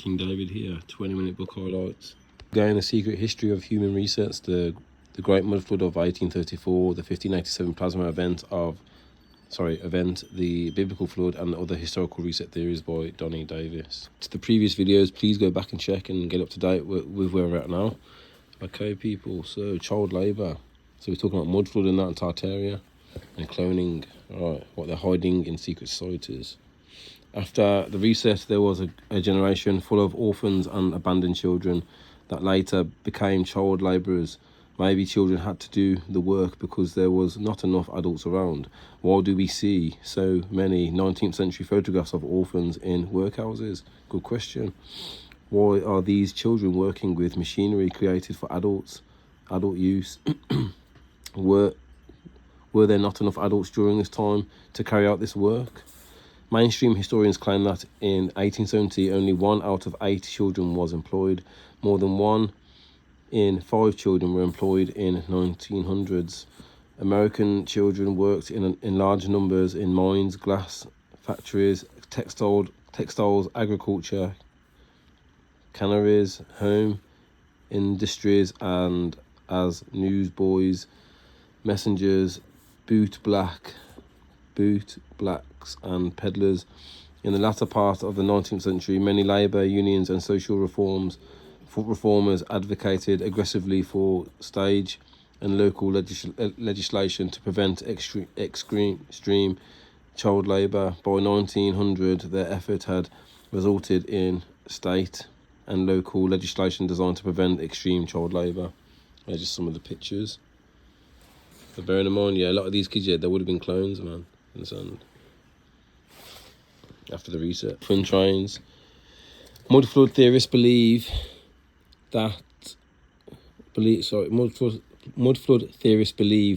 King David here, 20-minute book highlights. Again, The Secret History of Human Resets, the Great Mud Flood of 1834, the 1587 plasma event, the Biblical Flood, and other historical reset theories by Donnie Davis. To the previous videos, please go back and check and get up to date with where we're at now. Okay, people, so child labour. So we're talking about mud flood and that in Tartaria, and cloning, right, what they're hiding in secret societies. After the reset, there was a generation full of orphans and abandoned children that later became child labourers. Maybe children had to do the work because there was not enough adults around. Why do we see so many 19th century photographs of orphans in workhouses? Good question. Why are these children working with machinery created for adult use? Were there not enough adults during this time to carry out this work? Mainstream historians claim that in 1870, only 1 out of 8 children was employed. More than 1 in 5 children were employed in 1900s. American children worked in large numbers in mines, glass factories, textiles, agriculture, canneries, home industries, and as newsboys, messengers, boot blacks and peddlers. In the latter part of the 19th century, many labour unions and social reformers advocated aggressively for state and local legislation to prevent extreme child labour. By 1900, their effort had resulted in state and local legislation designed to prevent extreme child labour. There's just some of the pictures. But bearing in mind, yeah, a lot of these kids, yeah, they would have been clones, man, in the sand. After the reset. Twin trains. Mud flood theorists believe the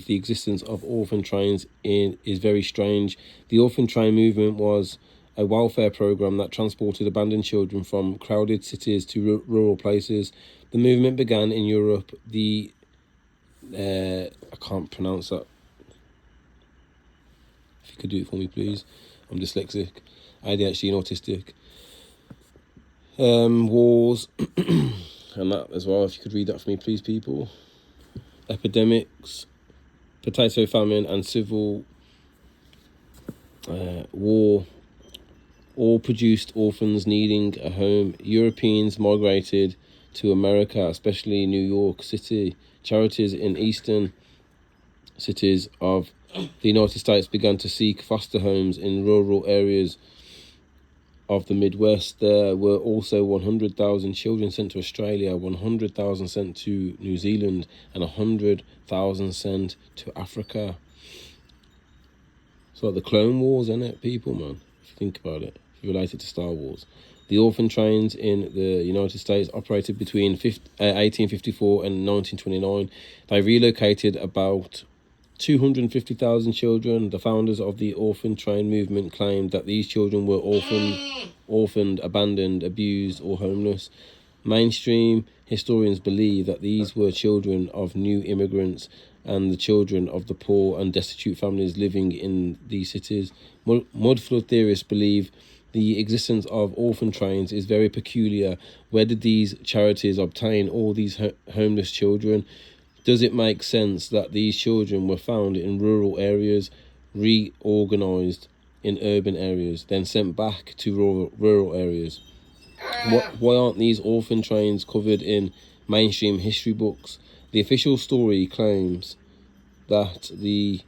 existence of orphan trains is very strange. The orphan train movement was a welfare program that transported abandoned children from crowded cities to rural places. The movement began in Europe. I can't pronounce that. If you could do it for me, please. I'm dyslexic, ADHD and autistic. Wars and that as well. If you could read that for me, please, people. Epidemics, potato famine, and civil war all produced orphans needing a home. Europeans migrated to America, especially New York City. Charities in eastern cities of the United States began to seek foster homes in rural areas of the Midwest. There were also 100,000 children sent to Australia, 100,000 sent to New Zealand, and 100,000 sent to Africa. It's like the Clone Wars, isn't it, people, man? If you think about it, if you relate it to Star Wars. The orphan trains in the United States operated between 1854 and 1929. They relocated about 250,000 children. The founders of the orphan train movement claimed that these children were orphaned, abandoned, abused, or homeless. Mainstream historians believe that these were children of new immigrants and the children of the poor and destitute families living in these cities. Mud flood theorists believe the existence of orphan trains is very peculiar. Where did these charities obtain all these homeless children? Does it make sense that these children were found in rural areas, reorganised in urban areas, then sent back to rural areas? Why aren't these orphan trains covered in mainstream history books? The official story claims that the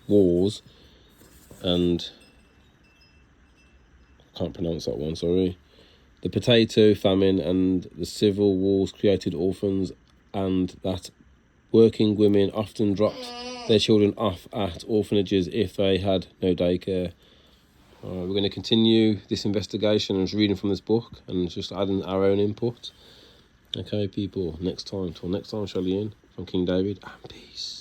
wars and I can't pronounce that one, sorry. The potato famine and the civil wars created orphans, and that working women often dropped their children off at orphanages if they had no daycare. We're going to continue this investigation and just reading from this book and just adding our own input. Okay, people, till next time, Charlie from King David, and peace.